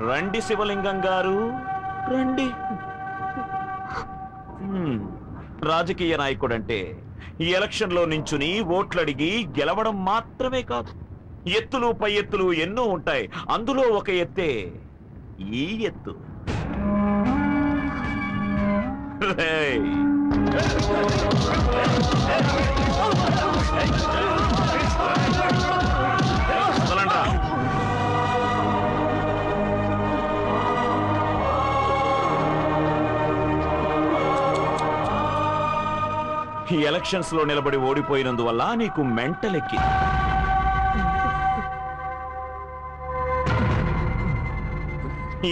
రండి శివలింగం గారు, రండి. రాజకీయ నాయకుడంటే ఈ ఎలక్షన్లో నించుని ఓట్లడిగి గెలవడం మాత్రమే కాదు, ఎత్తులు పై ఎత్తులు ఎన్నో ఉంటాయి. అందులో ఒక ఎత్తే ఈ ఎత్తు. ఈ ఎలక్షన్స్ లో నిలబడి ఓడిపోయినందువల్ల నీకు మెంటల్ ఎక్కి.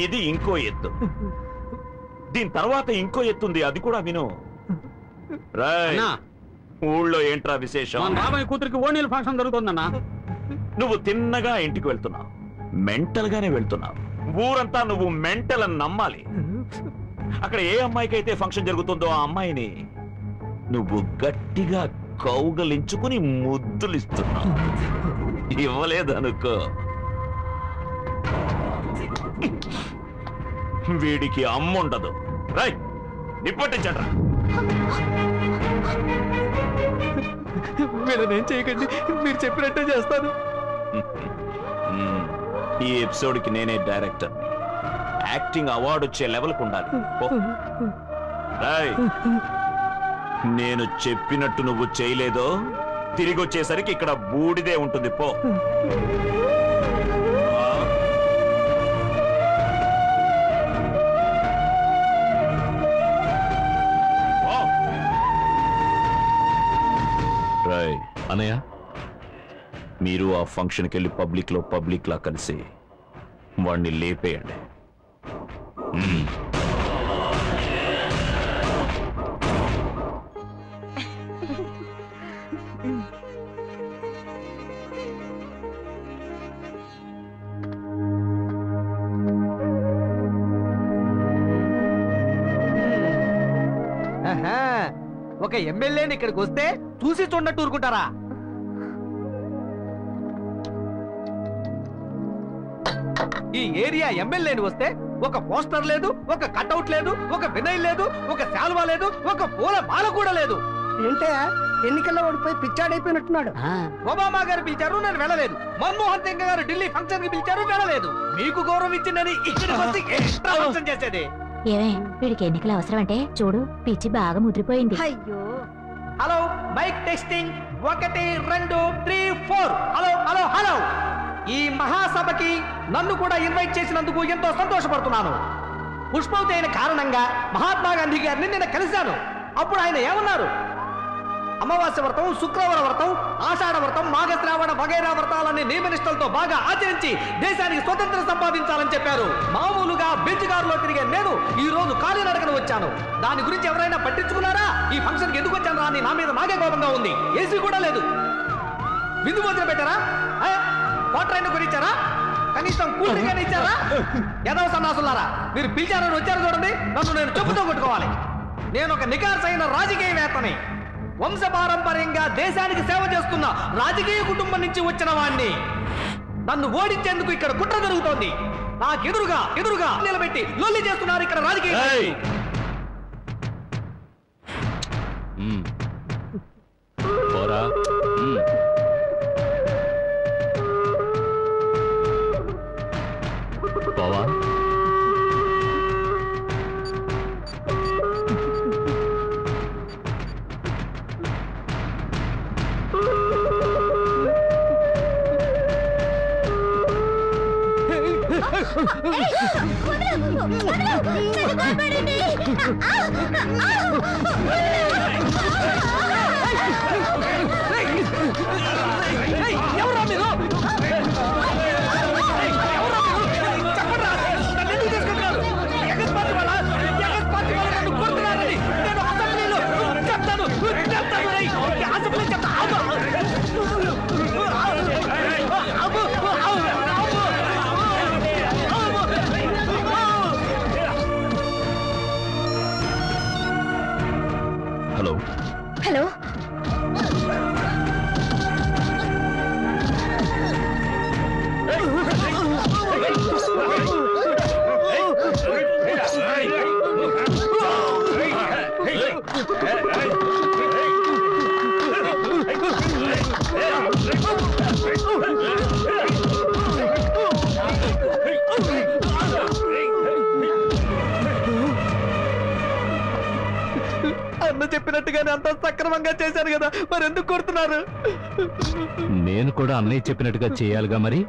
ఇది ఇంకో ఎత్తు. దీని తర్వాత ఇంకో ఎత్తుంది, అది కూడా విను. ఊళ్ళో ఏంట్రా విశేషం? బాబాయ్ కూతురికి ఓణీల ఫంక్షన్ జరుగుతుందన్నా. నువ్వు తిన్నగా ఇంటికి వెళ్తున్నావు, మెంటల్ గానే వెళ్తున్నావు. ఊరంతా నువ్వు మెంటల్ అని నమ్మాలి. అక్కడ ఏ అమ్మాయికి అయితే ఫంక్షన్ జరుగుతుందో ఆ అమ్మాయిని నువ్వు గట్టిగా కౌగలించుకుని ముద్దులిస్తున్నావు. ఇవ్వలేదనుకో, వీడికి అమ్ముండదు. రై నిప్పట్టించండ్రా. మీరేం చేయకండి, మీరు చెప్పినట్టే చేస్తాను. ఈ ఎపిసోడ్కి నేనే డైరెక్టర్. యాక్టింగ్ అవార్డు వచ్చే లెవెల్కి ఉండాలి. నేను చెప్పినట్టు నువ్వు చేయలేదో తిరిగి వచ్చేసరికి ఇక్కడ బూడిదే ఉంటుంది. పో. రాయ్ అన్నయ్య, మీరు ఆ ఫంక్షన్కి వెళ్ళి పబ్లిక్ లా కలిసి వాడిని లేపేయండి. ఒక ఎమ్మెల్యేని ఇక్కడికి వస్తే చూసి చూడనట్టు ఊరుకుంటారా? ఈ ఏరియా ఎమ్మెల్యేని వస్తే ఒక పోస్టర్ లేదు, ఒక కట్అవుట్ లేదు, ఒక వినయ్ లేదు, ఒక శాల్వా లేదు, ఒక పూల మాల కూడా లేదు. ఏంటే ఎన్నికల్లో ఓడిపోయి పిచ్చాడైపోయినట్టున్నాడు. ఒబామా గారు పిలిచారు, నేను వెళ్ళలేదు. మన్మోహన్ సింగ్ గారు ఢిల్లీ ఫంక్షన్ కి పిలిచారు, వెళ్ళలేదు. మీకు గౌరవం ఇచ్చిందని ఇక్కడికి వచ్చి ఎక్స్ట్రా ఫంక్షన్ చేసేది. ఏమే వీడికి ఎన్నికల అవసరం అంటే చూడు, పిచ్చి బాగా ముద్రిపోయింది. అయ్యో. Hello, mike testing 1 2 3 4. Hello hello hello. ఈ మహాసభకి నన్ను కూడా ఇన్వైట్ చేసినందుకు ఎంతో సంతోషపడుతున్నాను. పుష్పవతి అయిన కారణంగా మహాత్మా గాంధీ గారిని నేను కలిశాను. అప్పుడు ఆయన ఏమన్నారు? అమావాస్య వ్రతం, శుక్రవార వ్రతం, ఆషాఢ వ్రతం, మాఘశ్రావణ వగైరా వ్రతాలన్నీ నియమనిష్టలతో బాగా ఆచరించి దేశానికి స్వతంత్రం సంపాదించాలని చెప్పారు. మామూలుగా బెంచ్ కారులో తిరిగే నేను ఈ రోజు కాలినడకన వచ్చాను. దాని గురించి ఎవరైనా పట్టించుకున్నారా? ఈ ఫంక్షన్కి ఎందుకు వచ్చాను రా అని నా మీద నాకే కోపంగా ఉంది. ఏసీ కూడా లేదు. విందు భోజనం పెట్టారా? వాటర్ అయినా కొనిచ్చారా? కనీసం కూల్ డ్రింక్ అయినా ఇచ్చారా? ఏదో సన్నాసులారా, మీరు పిలిచారని వచ్చారు చూడండి, నన్ను నేను చెప్పుతో కొట్టుకోవాలి. నేను ఒక నికార్సైన రాజకీయవేత్తని. వంశపారంపర్యంగా దేశానికి సేవ చేస్తున్న రాజకీయ కుటుంబం నుంచి వచ్చిన వాణ్ణి. నన్ను ఓడించేందుకు ఇక్కడ కుట్ర జరుగుతోంది. నాకు ఎదురుగా నిలబెట్టి లొల్లి చేస్తున్నారు ఇక్కడ రాజకీయ. ఎవరా మీరు? చెప్పినట్టుగానే అంత సక్రమంగా చేశాను కదా, మరి ఎందుకు కొడుతున్నారు? నేను కూడా అన్నయ్య చెప్పినట్టుగా చేయాలిగా మరి.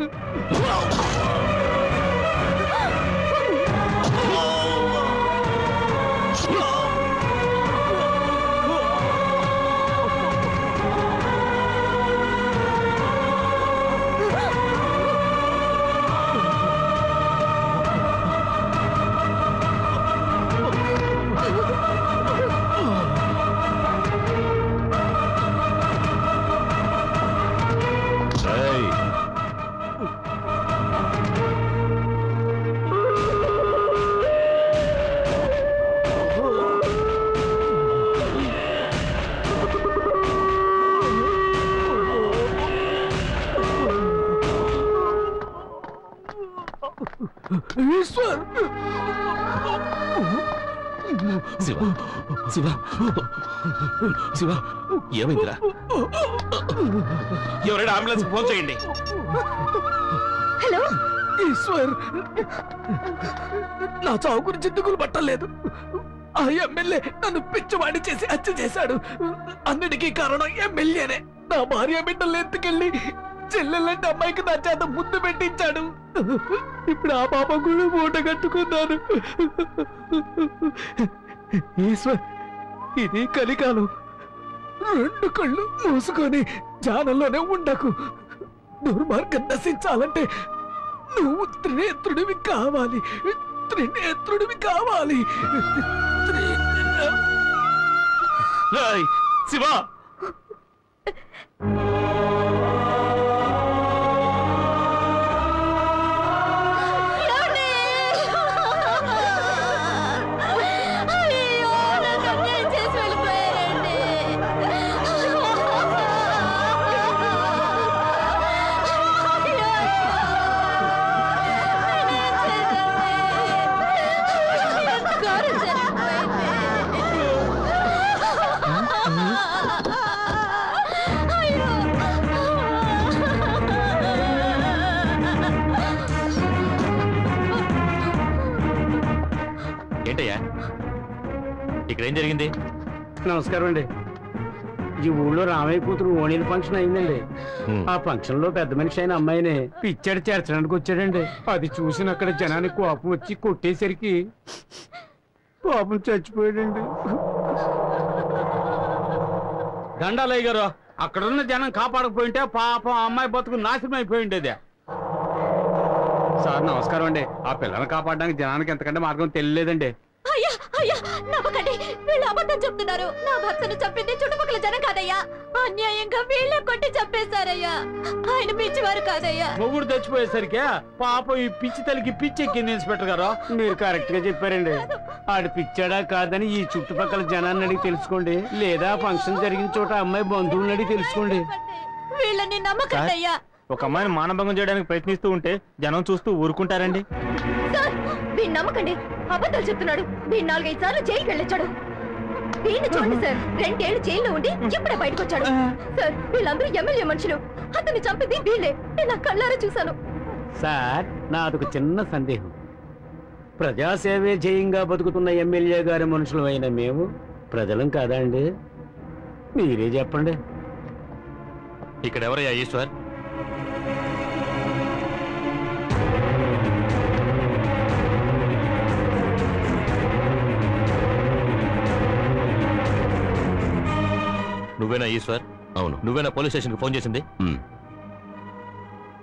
శివ శివ శివ ఏమైందిరా? ఎవరైనా అంబులెన్స్ ఫోన్ చేయండి. హలో ఈశ్వర్, నా చావు గురించి దిగులు పట్టలేదు. ఆ ఎమ్మెల్యే నన్ను పిచ్చివాడి చేసి హత్య చేశాడు. అన్నిటికీ కారణం ఎమ్మెల్యేనే. నా భార్య బిడ్డలు ఎత్తుకెళ్ళి చెల్లెలంటే అమ్మాయికి నా చేత ముద్దు పెట్టించాడు. ఇప్పుడు ఆ పాప కూడా మూట కట్టుకున్నాను. ఈశ్వర్, ఇది కలికాలం. 2 కళ్ళు మూసుకొని ధ్యానంలోనే ఉండకు. దుర్మార్గం నశించాలంటే నువ్వు త్రినేత్రుడివి కావాలి. త్రినేత్రుడివి కావాలి. శివ ఏంటయ్యా ఇక్కడ ఏం జరిగింది? నమస్కారం అండి. ఈ ఊళ్ళో రామయ్య కూతురు ఓణీల ఫంక్షన్ అయిందండి. ఆ ఫంక్షన్ లో పెద్ద మనిషి అయిన అమ్మాయిని పిచ్చాడు చేర్చడానికి వచ్చాడండి. అది చూసిన అక్కడ జనానికి కోపం వచ్చి కొట్టేసరికి పాపం చచ్చిపోయాడండి. దండాలయ్య గారు, అక్కడున్న జనం కాపాడకపోయింటే పాపం అమ్మాయి బతుకు నాశనం అయిపోయిండేది. సార్ నమస్కారం అండి. ఆ పిల్లల్ని కాపాడడానికి జనానికి ఎంతకంటే మార్గం తెలియలేదండి. అయ్యా అయ్యా నమ్మకండి, వీళ్ళు అబద్ధం చెప్తున్నారు. నా భర్తను చంపింది చుట్టుపక్కల జనం కాదయ్యా, అన్యాయంగా వీళ్ళే కొట్టి చంపేశారయ్యా. ఆయన పిచ్చివారు కాదయ్యా. మొగుడు తెచ్చిపోయేసరికి పాపం ఈ పిచ్చి తల్లికి పిచ్చి ఎక్కింది ఇన్స్పెక్టర్ గారు. మీరు కరెక్ట్ గా చెప్పారండి. ఆడు పిచ్చాడా కాదని ఈ చుట్టుపక్కల జనాన్ని అడిగి తెలుసుకోండి, లేదా ఫంక్షన్ జరిగిన చోట అమ్మాయి బంధువులను అడిగి తెలుసుకోండి. వీళ్ళని నమ్మకండి అయ్యా. ఒక అమ్మాయిని మానభంగం చేయడానికి ప్రయత్నిస్తూ ఉంటే జనం చూస్తూ ఊరుకుంటారండి. సార్ వీళ్ళు నమ్మకండి, అబద్ధాలు చెప్తున్నాడు. వీళ్ళు 4-5 సార్లు జైలుకి వెళ్ళొచ్చాడు. వీళ్ళు చూడండి సార్, 2 ఏళ్ళు జైల్లో ఉండి ఇప్పుడే బయటకు వచ్చాడు. సార్ వీళ్ళందరూ ఎమ్మెల్యే మనుషులు, అతన్ని చంపింది వీళ్ళే. నేను నా కళ్ళారా చూశాను. సార్ నాదొక చిన్న సందేహం. ప్రజాసేవే జయంగా బతుకుతున్న ఎమ్మెల్యే గారి మనుషులు అయిన మేము ప్రజలం కాదా అండి? మీరే చెప్పండి. ఇక్కడ ఎవరయ్యా ఈశ్వర్? నువ్వేనా ఈశ్వర్? అవును. నువ్వేనా పోలీస్ స్టేషన్కి ఫోన్ చేసింది?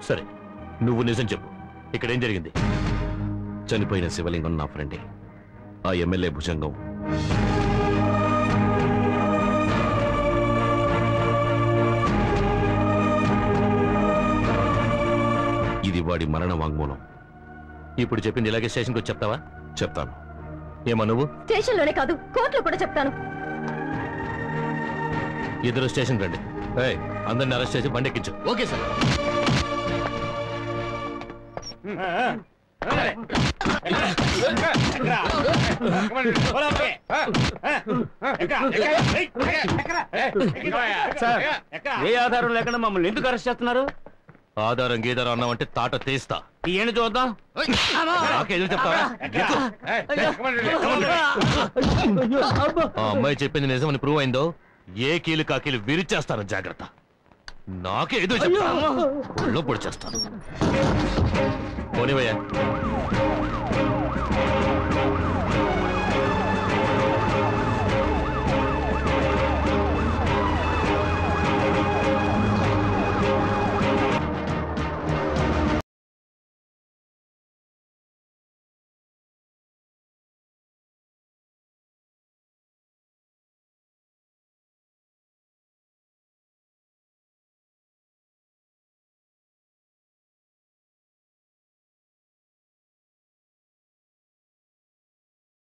సరే, నువ్వు నిజం చెప్పు. ఇక్కడ ఏం జరిగింది? చనిపోయిన శివలింగం నా ఫ్రెండే. ఆ ఎమ్మెల్యే భుజంగం ఇది వాడి మరణ వాంగ్మూలం. ఇప్పుడు చెప్పింది ఇలాగే స్టేషన్కి వచ్చి చెప్తావా? చెప్తాను. ఏమా నువ్వు? స్టేషన్లోనే కాదు, కోర్టులో కూడా చెప్తాను. ఇద్దరు స్టేషన్ రండి. అందరిని అరెస్ట్ చేసి బండి ఎక్కించు. Okay sir. సార్ ఏ ఆధారం లేకుండా మమ్మల్ని ఎందుకు అరెస్ట్ చేస్తున్నారు? ఆధారం గీధారం అన్నావంటే తాట తీస్తా. తీయండి చూద్దాం. నాకేదో చెప్తావా? ఆ అమ్మాయి చెప్పింది నిజమని ప్రూవ్ అయిందో ఏ కీలు కాకీలు విరిచేస్తాను. జాగ్రత్త. నాకేదో చెప్తాను, ఒళ్ళో పొడి చేస్తాను. పోనివయ్యా.